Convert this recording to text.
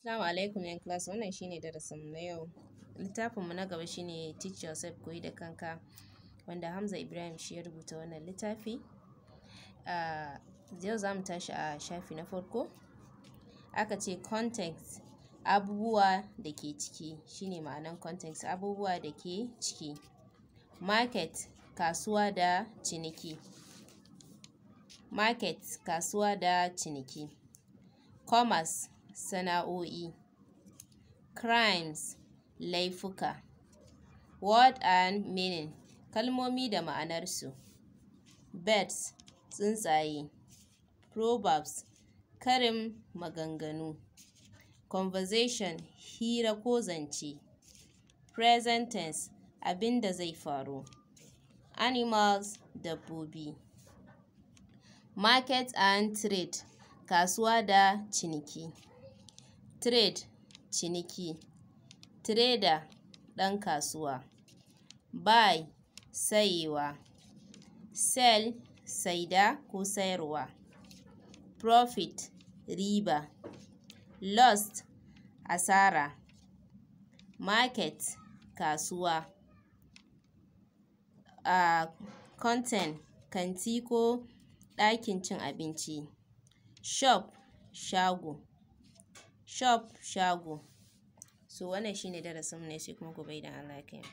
Assalamu alaikum yan class, wannan shine darasinmu na yau. Littafinmu na gaba shine Teach Yourself, koyi da kanka, wanda Hamza Ibrahim shi ya rubuta wannan littafi. Yau za mu tashi a shafi na farko. Aka ce context, abubuwa da ke ciki, shine ma'anan context, abubuwa da ke ciki. Market, kasuwa da ciniki. Market, kasuwa da ciniki. Commerce, sana'o'i. Crimes, laifuka. Word and meaning, kalmomi da ma'anarsu. Birds, tsuntsaye. Proverbs, karin maganganu. Conversation, hira ko zance. Present tense, abin da zai faru. Animals, dabbobi. Market and trade, kasuwa da ciniki. Trade, ciniki. Trader, ɗan kasuwa. Buy, sayewa. Sell, saida ko sayarwa. Profit, riba. Lost, asara. Market, kasuwa. Content, kanti ko ɗakin cin abinci. Shop, shago. Shop, shago. So wannan shine darasinmu ne, sai kuma gobe idan Allah ya kai mu.